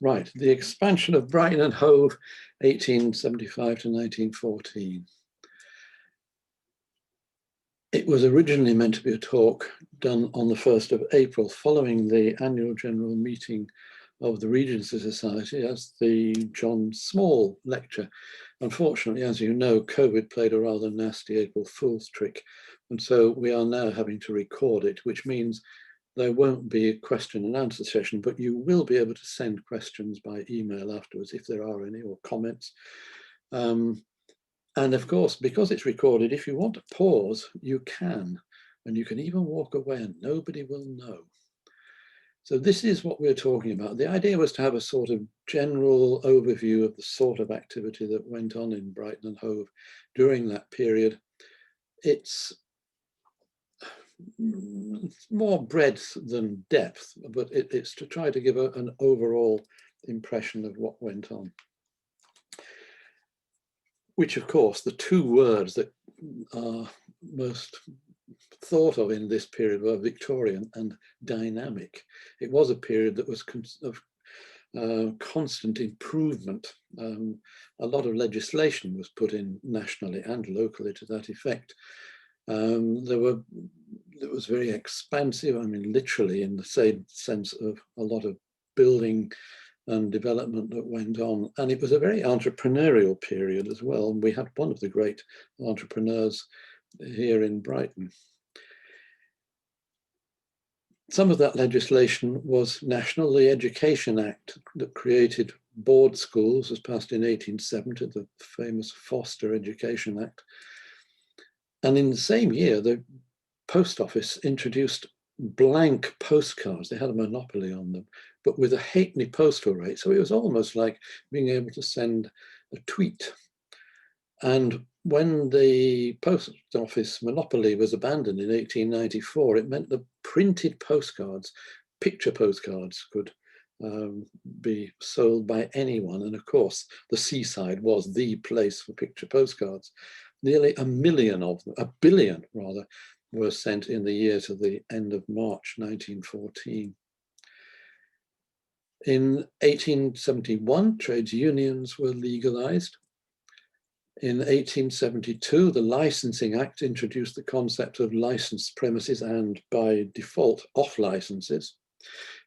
Right, the expansion of Brighton and Hove, 1875 to 1914. It was originally meant to be a talk done on the 1st of April, following the annual general meeting of the Regency Society as the John Small lecture. Unfortunately, as you know, COVID played a rather nasty April Fool's trick. And so we are now having to record it, which means there won't be a question and answer session, but you will be able to send questions by email afterwards if there are any, or comments. And of course, because it's recorded, if you want to pause, you can, and you can even walk away and nobody will know. So this is what we're talking about. The idea was to have a sort of general overview of the sort of activity that went on in Brighton and Hove during that period. It's more breadth than depth, but it's to try to give an overall impression of what went on. Which, of course, the two words that are most thought of in this period were Victorian and dynamic. It was a period that was of constant improvement. A lot of legislation was put in nationally and locally to that effect. It was very expansive, I mean, literally in the same sense of a lot of building and development that went on. And it was a very entrepreneurial period as well. And we had one of the great entrepreneurs here in Brighton. Some of that legislation was national. The Education Act that created board schools was passed in 1870, the famous Foster Education Act. And in the same year, the Post Office introduced blank postcards. They had a monopoly on them, but with a halfpenny postal rate. So it was almost like being able to send a tweet. And when the Post Office monopoly was abandoned in 1894, it meant that printed postcards, picture postcards, could be sold by anyone. And of course, the seaside was the place for picture postcards. Nearly a billion rather, were sent in the year to the end of March 1914. In 1871, trades unions were legalized. In 1872, the Licensing Act introduced the concept of licensed premises and, by default, off licenses.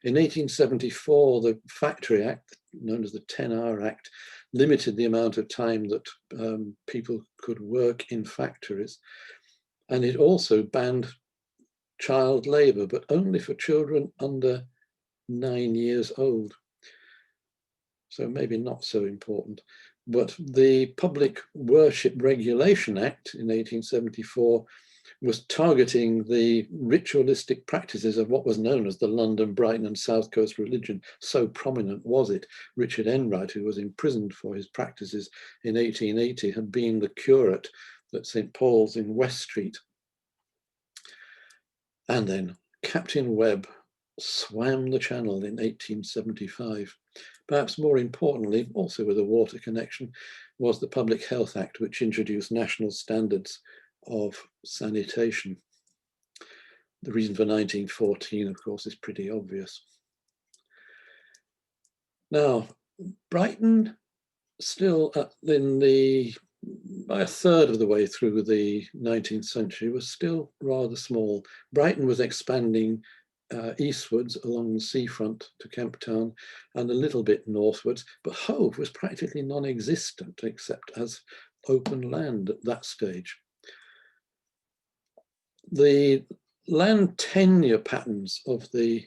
In 1874, the Factory Act, known as the Tenure Act, limited the amount of time that people could work in factories. And it also banned child labor, but only for children under 9 years old. So maybe not so important. But the Public Worship Regulation Act in 1874 was targeting the ritualistic practices of what was known as the London, Brighton and South Coast religion. So prominent was it. Richard Enright, who was imprisoned for his practices in 1880, had been the curate at St. Paul's in West Street. And then Captain Webb swam the channel in 1875. Perhaps more importantly, also with a water connection, was the Public Health Act, which introduced national standards of sanitation. The reason for 1914, of course, is pretty obvious. Now, Brighton still by a third of the way through the 19th century was still rather small. Brighton was expanding eastwards along the seafront to Kemp Town and a little bit northwards, but Hove was practically non-existent except as open land at that stage. The land tenure patterns of the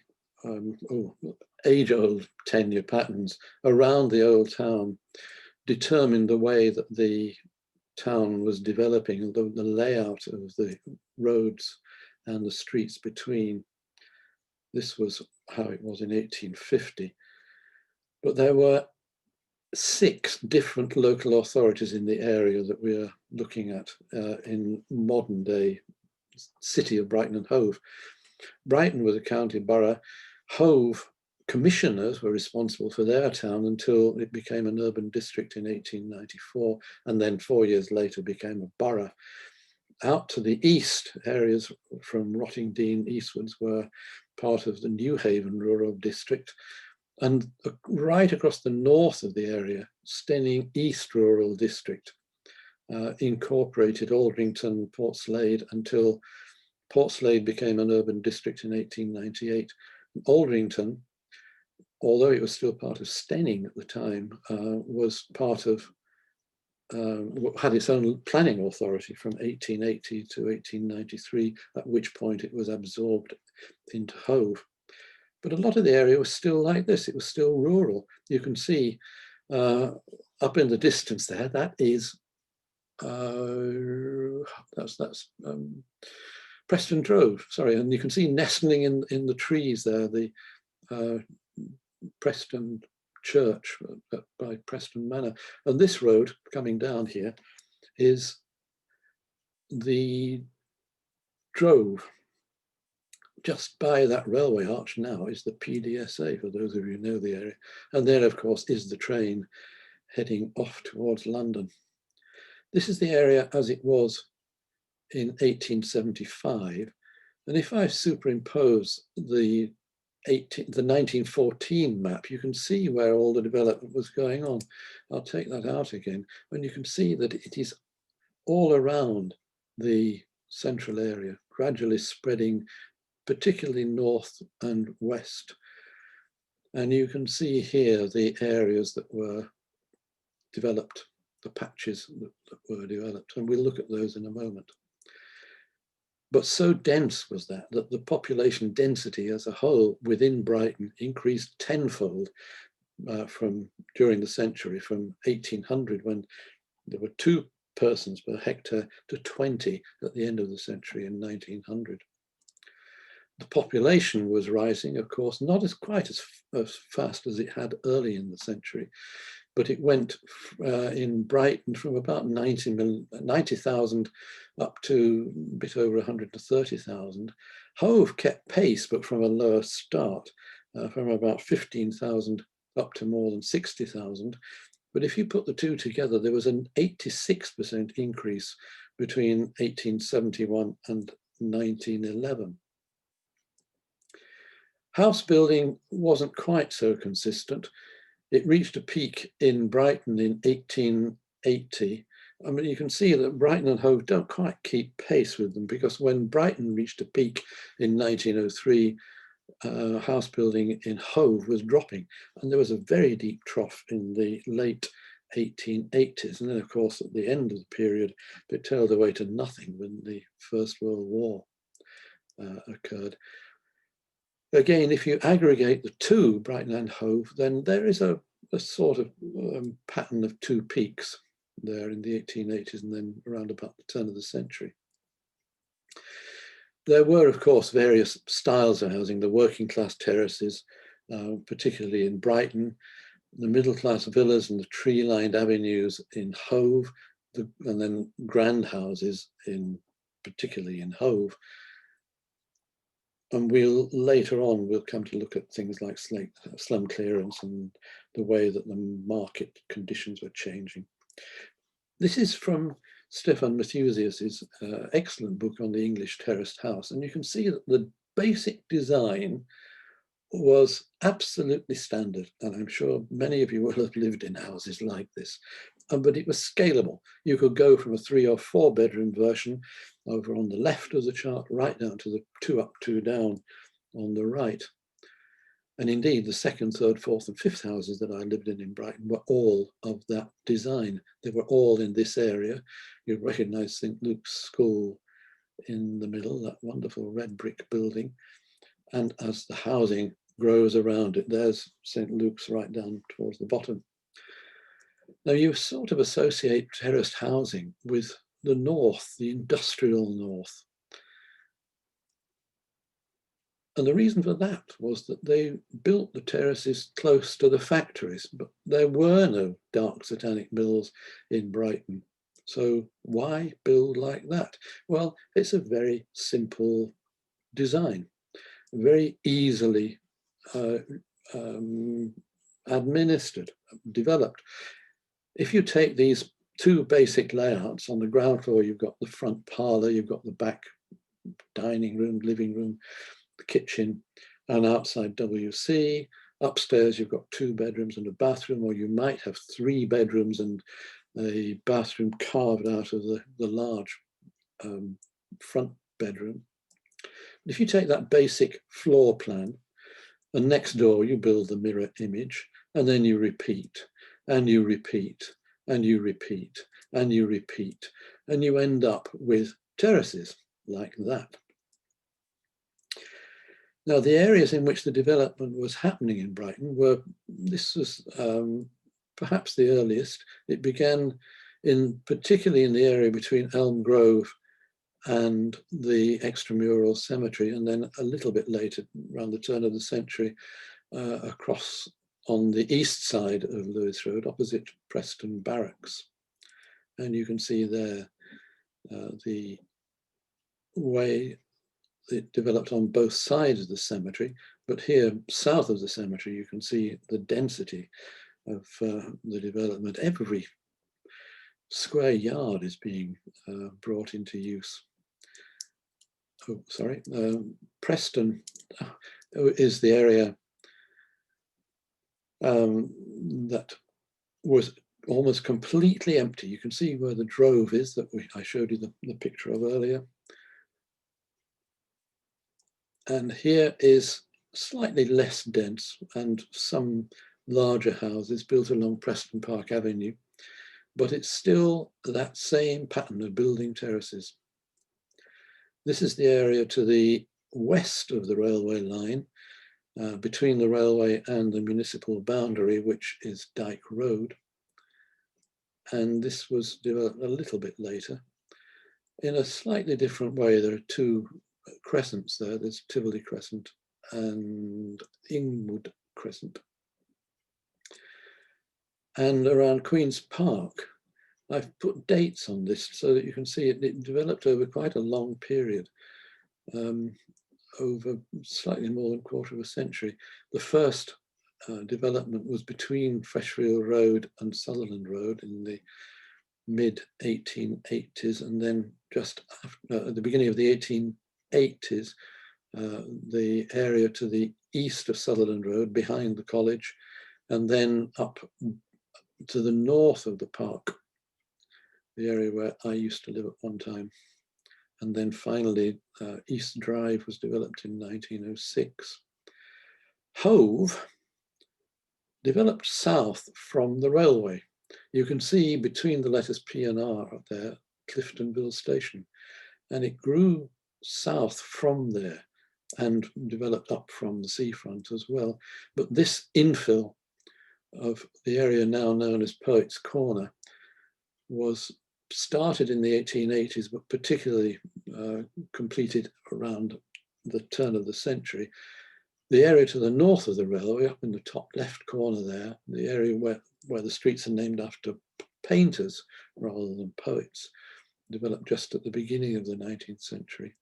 age-old tenure patterns around the old town determined the way that the town was developing, the layout of the roads and the streets between. This was how it was in 1850. But there were 6 different local authorities in the area that we are looking at in modern day city of Brighton and Hove. Brighton was a county borough. Hove commissioners were responsible for their town until it became an urban district in 1894, and then 4 years later became a borough. Out to the east, areas from Rottingdean eastwards were part of the New Haven rural district, And right across the north of the area, Steyning East Rural District incorporated Aldington, Portslade, until Portslade became an urban district in 1898. Aldington, although it was still part of Steyning at the time, was part of, had its own planning authority from 1880 to 1893, at which point it was absorbed into Hove. But a lot of the area was still like this. It was still rural. You can see up in the distance there, that is, that's Preston Drove, sorry. And you can see nestling in the trees there, the Preston Church by Preston Manor. And this road coming down here is the Drove. Just by that railway arch now is the PDSA, for those of you who know the area. And there, of course, is the train heading off towards London. This is the area as it was in 1875. And if I superimpose the 1914 map, you can see where all the development was going on. I'll take that out again. And you can see that it is all around the central area, gradually spreading, particularly north and west. And you can see here the areas that were developed, the patches that were developed. And we'll look at those in a moment. But so dense was that the population density as a whole within Brighton increased tenfold during the century, from 1800, when there were 2 persons per hectare, to 20 at the end of the century in 1900. The population was rising, of course, not quite as fast as it had early in the century, but it went in Brighton from about 90,000 up to a bit over 130,000. Hove kept pace, but from a lower start, from about 15,000 up to more than 60,000. But if you put the two together, there was an 86% increase between 1871 and 1911. House building wasn't quite so consistent. It reached a peak in Brighton in 1880. I mean, you can see that Brighton and Hove don't quite keep pace with them, because when Brighton reached a peak in 1903, house building in Hove was dropping. And there was a very deep trough in the late 1880s. And then, of course, at the end of the period, it tailed away to nothing when the First World War occurred. Again, if you aggregate the two, Brighton and Hove, then there is a sort of pattern of 2 peaks there in the 1880s and then around about the turn of the century. There were, of course, various styles of housing, the working class terraces, particularly in Brighton, the middle class villas and the tree-lined avenues in Hove, and then grand houses particularly in Hove. And later on, we'll come to look at things like slum clearance and the way that the market conditions were changing. This is from Stefan Matthesius's excellent book on the English terraced house. And you can see that the basic design was absolutely standard. And I'm sure many of you will have lived in houses like this, but it was scalable. You could go from a 3 or 4 bedroom version over on the left of the chart, right down to the 2 up, 2 down on the right. And indeed, the 2nd, 3rd, 4th, and 5th houses that I lived in Brighton were all of that design. They were all in this area. You recognize St. Luke's School in the middle, that wonderful red brick building. And as the housing grows around it, there's St. Luke's right down towards the bottom. Now, you sort of associate terraced housing with the north, the industrial north. And the reason for that was that they built the terraces close to the factories, but there were no dark satanic mills in Brighton. So why build like that? Well, it's a very simple design, very easily administered, developed. If you take these 2 basic layouts, on the ground floor, you've got the front parlor, you've got the back dining room, living room, the kitchen, and outside WC, Upstairs, you've got 2 bedrooms and a bathroom, or you might have 3 bedrooms and a bathroom carved out of the large front bedroom. If you take that basic floor plan, and next door you build the mirror image, and then you repeat, and you repeat, and you repeat, and you repeat, and you end up with terraces like that. Now, the areas in which the development was happening in Brighton were, this was perhaps the earliest. It began particularly in the area between Elm Grove and the extramural cemetery, and then a little bit later, around the turn of the century, across on the east side of Lewis Road, opposite Preston Barracks. And you can see there the way it developed on both sides of the cemetery, but here, south of the cemetery, you can see the density of the development. Every square yard is being brought into use. Oh, sorry, Preston is the area that was almost completely empty. You can see where the drove is that I showed you the picture of earlier. And here is slightly less dense and some larger houses built along Preston Park Avenue, but it's still that same pattern of building terraces. This is the area to the west of the railway line, between the railway and the municipal boundary, which is Dyke Road. And this was developed a little bit later in a slightly different way. There are 2 crescents there. There's Tivoli Crescent and Ingwood Crescent. And around Queen's Park, I've put dates on this so that you can see it developed over quite a long period, over slightly more than a quarter of a century. The first development was between Freshfield Road and Sutherland Road in the mid-1880s, and then just after, at the beginning of the 1880s, the area to the east of Sutherland Road behind the college, and then up to the north of the park, the area where I used to live at one time. And then finally, East Drive was developed in 1906. Hove developed south from the railway. You can see between the letters P and R up there, Cliftonville Station, and it grew south from there and developed up from the seafront as well. But this infill of the area now known as Poets' Corner was started in the 1880s, but particularly completed around the turn of the century. The area to the north of the railway, up in the top left corner there, the area where the streets are named after painters rather than poets, developed just at the beginning of the 19th century.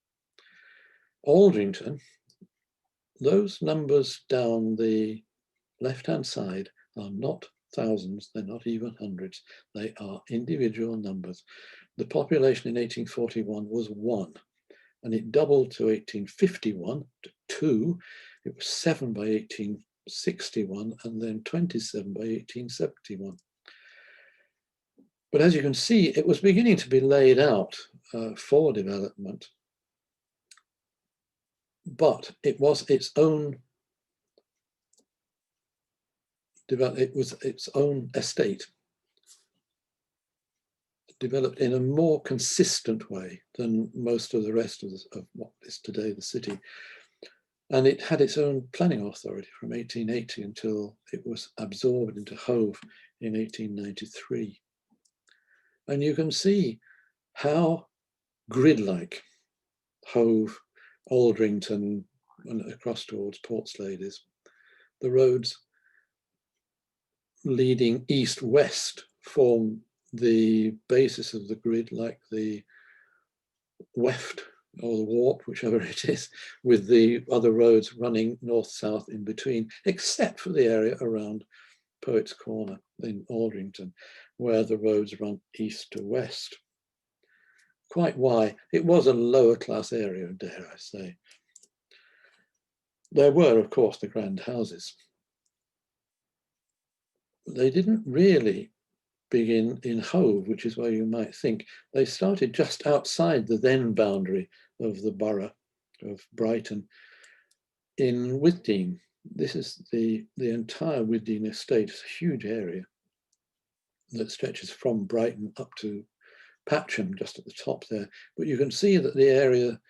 Aldington, those numbers down the left-hand side are not thousands, they're not even hundreds, they are individual numbers. The population in 1841 was 1, and it doubled to 1851 to 2. It was 7 by 1861, and then 27 by 1871. But as you can see, it was beginning to be laid out for development, but it was its own estate, developed in a more consistent way than most of the rest of what is today the city. And it had its own planning authority from 1880 until it was absorbed into Hove in 1893. And you can see how grid-like Hove, Aldrington, and across towards Portslade is. The roads leading east-west form the basis of the grid, like the weft or the warp, whichever it is, with the other roads running north-south in between, except for the area around Poets' Corner in Aldrington, where the roads run east to west. Quite why. It was a lower class area, dare I say. There were, of course, the grand houses, they didn't really begin in Hove, which is where you might think. They started just outside the then boundary of the borough of Brighton in Withdean. This is the entire Withdean estate. It's a huge area that stretches from Brighton up to Patcham, just at the top there. But you can see that the area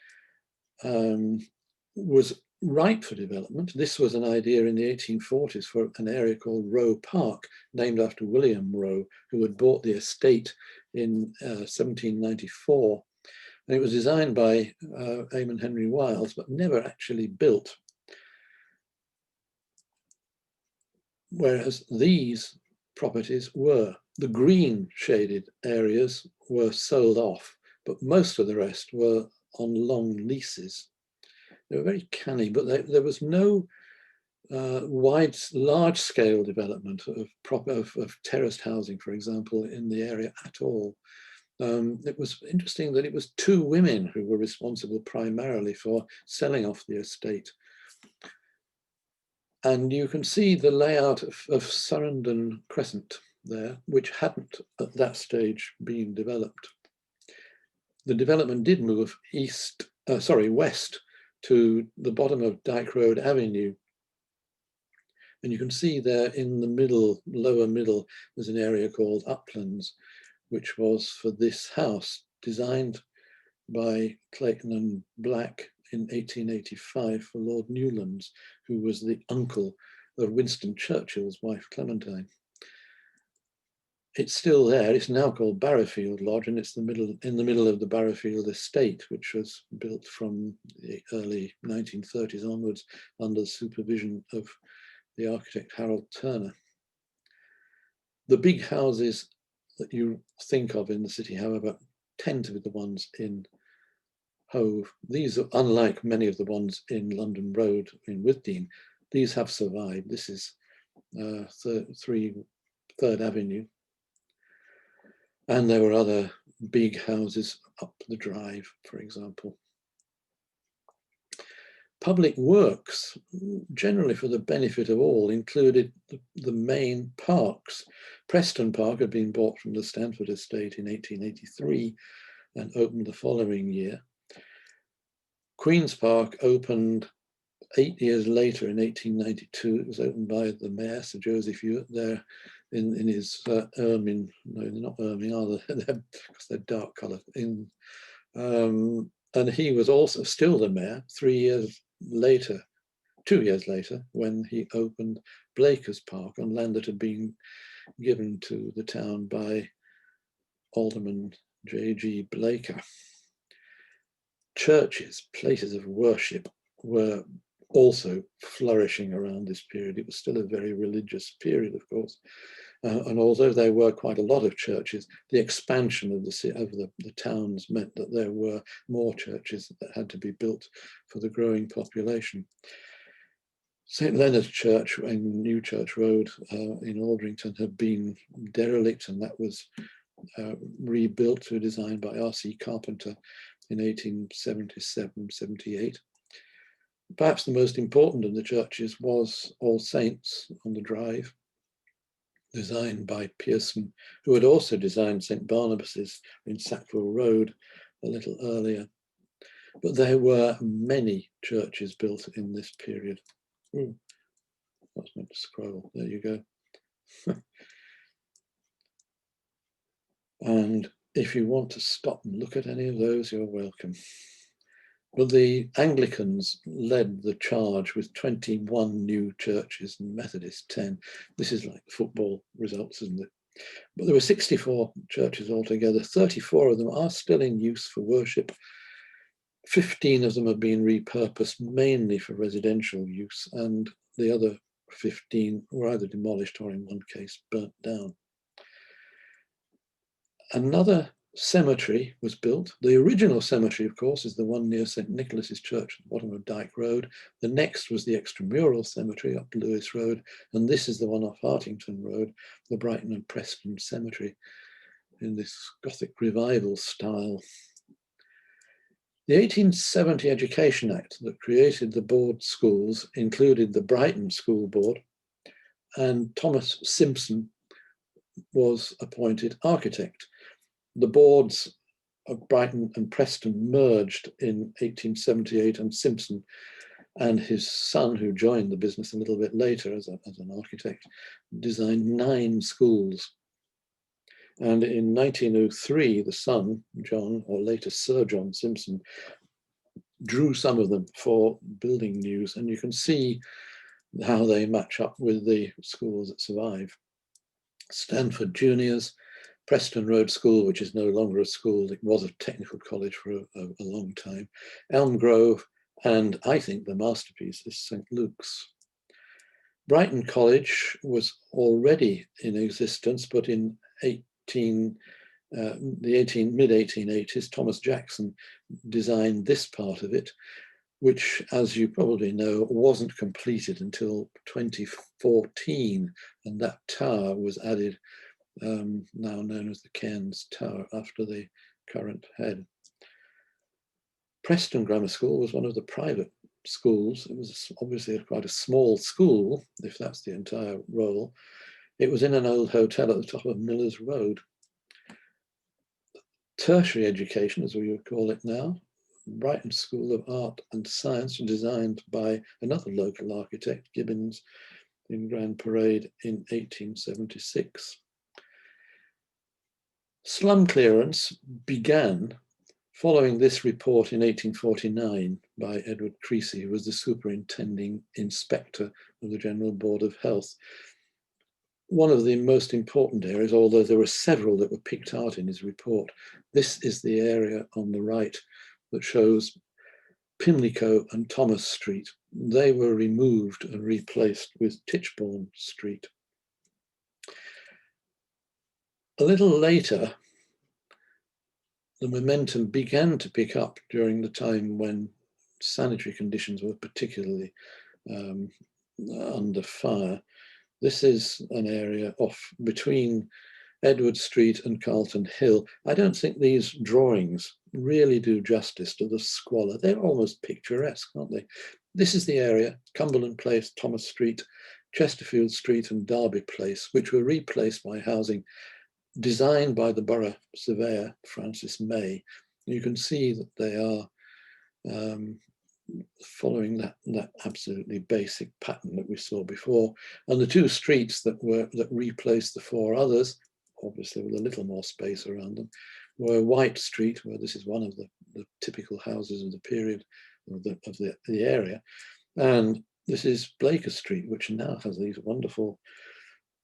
was ripe for development. This was an idea in the 1840s for an area called Roe Park, named after William Roe, who had bought the estate in 1794. And it was designed by Eamon Henry Wiles, but never actually built. Whereas these properties were. The green shaded areas were sold off, but most of the rest were on long leases. They were very canny, but there was no large-scale development of terraced housing, for example, in the area at all. It was interesting that it was two women who were responsible primarily for selling off the estate. And you can see the layout of Surrendon Crescent there, which hadn't at that stage been developed. The development did move west to the bottom of Dyke Road Avenue. And you can see there in the middle, lower middle, there's an area called Uplands, which was for this house, designed by Clayton and Black in 1885 for Lord Newlands, who was the uncle of Winston Churchill's wife, Clementine. It's still there. It's now called Barrowfield Lodge, and it's in the middle of the Barrowfield estate, which was built from the early 1930s onwards under the supervision of the architect Harold Turner. The big houses that you think of in the city, however, tend to be the ones in Hove. These are unlike many of the ones in London Road in Withdean. These have survived. This is 3rd Avenue. And there were other big houses up the drive, for example. Public works, generally for the benefit of all, included the main parks. Preston Park had been bought from the Stanford estate in 1883 and opened the following year. Queen's Park opened 8 years later in 1892. It was opened by the mayor, Sir Joseph Hewitt, there in his ermine, no, they're not ermine, are they? Because they're dark coloured. And he was also still the mayor 2 years later, when he opened Blakers Park on land that had been given to the town by Alderman J.G. Blaker. Churches, places of worship, were also flourishing around this period. It was still a very religious period, of course. And although there were quite a lot of churches, the expansion of the towns meant that there were more churches that had to be built for the growing population. St. Leonard's Church in New Church Road in Aldington had been derelict, and that was rebuilt to a design by R.C. Carpenter in 1877-78. Perhaps the most important of the churches was All Saints on the Drive, designed by Pearson, who had also designed St. Barnabas's in Sackville Road a little earlier. But there were many churches built in this period. I was meant to scroll. There you go. And if you want to stop and look at any of those, you're welcome. Well, the Anglicans led the charge with 21 new churches and Methodists 10. This is like football results, isn't it? But there were 64 churches altogether. 34 of them are still in use for worship. 15 of them have been repurposed mainly for residential use, and the other 15 were either demolished or, in one case, burnt down. Another cemetery was built. The original cemetery, of course, is the one near St. Nicholas's Church at the bottom of Dyke Road. The next was the extramural cemetery up Lewis Road, and this is the one off Hartington Road, the Brighton and Preston Cemetery, in this Gothic revival style. The 1870 Education Act that created the board schools included the Brighton School Board, and Thomas Simpson was appointed architect. The boards of Brighton and Preston merged in 1878, and Simpson and his son, who joined the business a little bit later as an architect, designed 9 schools. And in 1903, the son, John, or later Sir John Simpson, drew some of them for building news, and you can see how they match up with the schools that survive. Stanford Juniors, Preston Road School, which is no longer a school, it was a technical college for a long time, Elm Grove, and I think the masterpiece is St. Luke's. Brighton College was already in existence, but in mid-1880s, Thomas Jackson designed this part of it, which, as you probably know, wasn't completed until 2014, and that tower was added, now known as the Cairns Tower, after the current head. Preston Grammar School was one of the private schools. It was obviously quite a small school, if that's the entire role. It was in an old hotel at the top of Miller's Road. Tertiary education, as we would call it now, Brighton School of Art and Science, designed by another local architect, Gibbons, in Grand Parade in 1876. Slum clearance began following this report in 1849 by Edward Creasy, who was the superintending inspector of the General Board of Health. One of the most important areas, although there were several that were picked out in his report, this is the area on the right that shows Pimlico and Thomas Street. They were removed and replaced with Tichborne Street. A little later, the momentum began to pick up during the time when sanitary conditions were particularly under fire. This is an area off between Edward Street and Carlton Hill. I don't think these drawings really do justice to the squalor. They're almost picturesque, aren't they? This is the area, Cumberland Place, Thomas Street, Chesterfield Street and Derby Place, which were replaced by housing designed by the borough surveyor, Francis May. You can see that they are following that absolutely basic pattern that we saw before. And the 2 streets that replaced the 4 others, obviously with a little more space around them, were White Street, where this is one of the typical houses of the period of the area, and this is Blaker Street, which now has these wonderful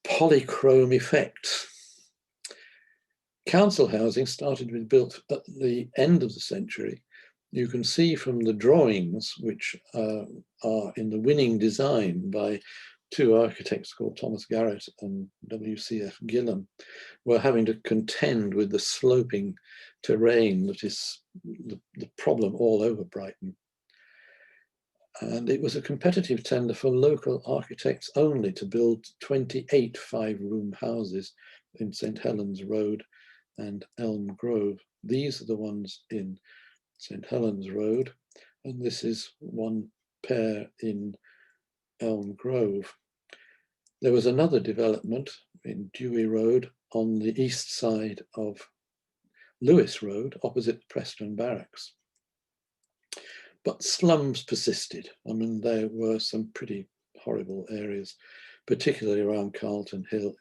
polychrome effects. Council housing started to be built at the end of the century. You can see from the drawings, which are in the winning design by 2 architects called Thomas Garrett and W.C.F. Gillam, were having to contend with the sloping terrain that is the problem all over Brighton. And it was a competitive tender for local architects only to build 28 5-room houses in St. Helens Road and Elm Grove. These are the ones in St. Helens Road, and this is one pair in Elm Grove. There was another development in Dewey Road on the east side of Lewis Road, opposite Preston Barracks. But slums persisted. I mean, there were some pretty horrible areas, particularly around Carlton Hill.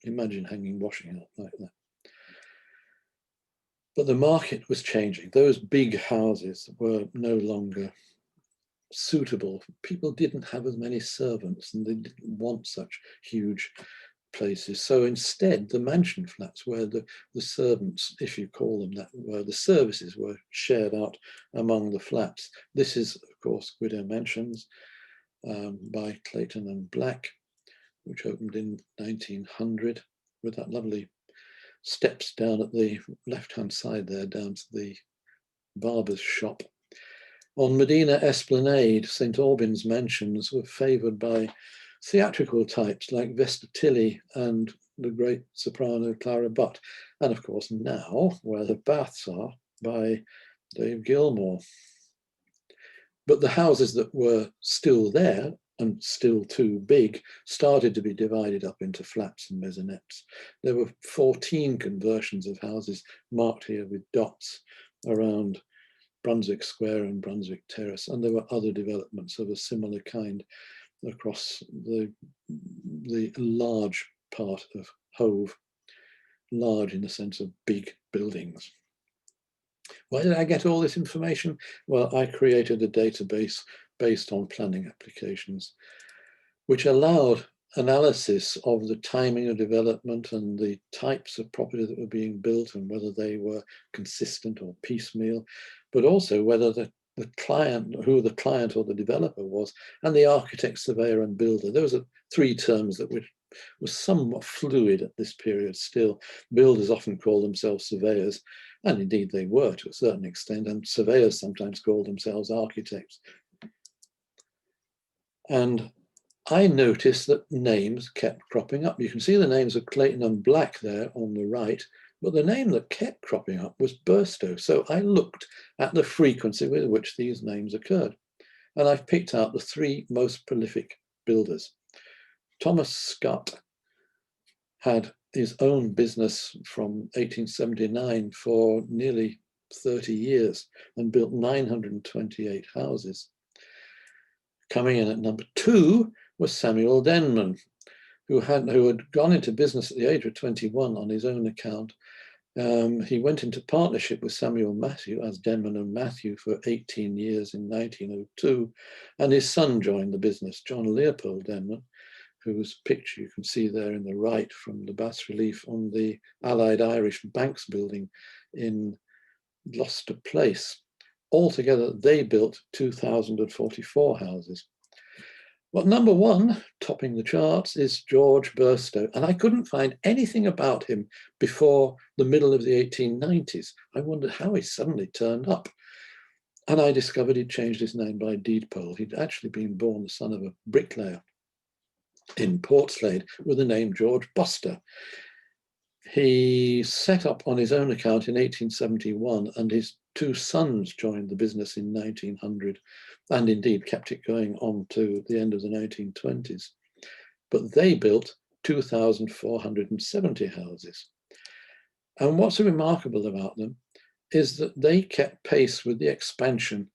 Imagine hanging washing up like that. But the market was changing. Those big houses were no longer suitable. People didn't have as many servants and they didn't want such huge places. So instead, the mansion flats where the servants, if you call them that, where the services were shared out among the flats. This is, of course, Widow Mansions by Clayton and Black, which opened in 1900 with that lovely steps down at the left-hand side there, down to the barber's shop. On Medina Esplanade, St. Albans mansions were favoured by theatrical types like Vesta Tilley and the great soprano Clara Butt, and of course now, where the Baths are, by Dave Gilmore. But the houses that were still there and still too big, started to be divided up into flats and maisonettes. There were 14 conversions of houses marked here with dots around Brunswick Square and Brunswick Terrace, and there were other developments of a similar kind across the large part of Hove, large in the sense of big buildings. Where did I get all this information? Well, I created a database based on planning applications, which allowed analysis of the timing of development and the types of property that were being built and whether they were consistent or piecemeal, but also whether the client, who the client or the developer was, and the architect, surveyor and builder. Those are three terms that were somewhat fluid at this period still. Builders often call themselves surveyors, and indeed they were to a certain extent, and surveyors sometimes called themselves architects. And I noticed that names kept cropping up. You can see the names of Clayton and Black there on the right, but the name that kept cropping up was Burstow. So I looked at the frequency with which these names occurred. And I've picked out the three most prolific builders. Thomas Scott had his own business from 1879 for nearly 30 years and built 928 houses. Coming in at number 2 was Samuel Denman, who had gone into business at the age of 21 on his own account. He went into partnership with Samuel Matthew as Denman and Matthew for 18 years in 1902, and his son joined the business, John Leopold Denman, whose picture you can see there in the right from the bas-relief on the Allied Irish Banks building in Gloucester Place. Altogether, they built 2,044 houses. But number 1, topping the charts, is George Burstow. And I couldn't find anything about him before the middle of the 1890s. I wondered how he suddenly turned up. And I discovered he'd changed his name by deed poll. He'd actually been born the son of a bricklayer in Portslade with the name George Buster. He set up on his own account in 1871, and his 2 sons joined the business in 1900, and indeed kept it going on to the end of the 1920s. But they built 2,470 houses. And what's remarkable about them is that they kept pace with the expansion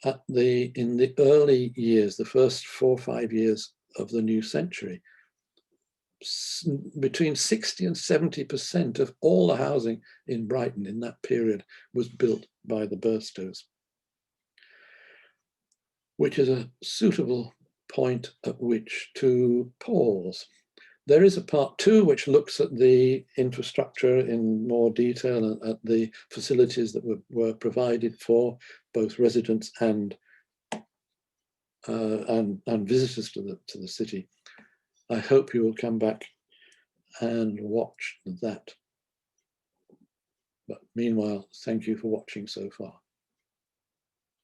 in the early years, the first 4 or 5 years of the new century. Between 60 and 70% of all the housing in Brighton in that period was built by the Burstows, which is a suitable point at which to pause. There is a part 2 which looks at the infrastructure in more detail and at the facilities that were provided for both residents and visitors to the city. I hope you will come back and watch that. But meanwhile, thank you for watching so far.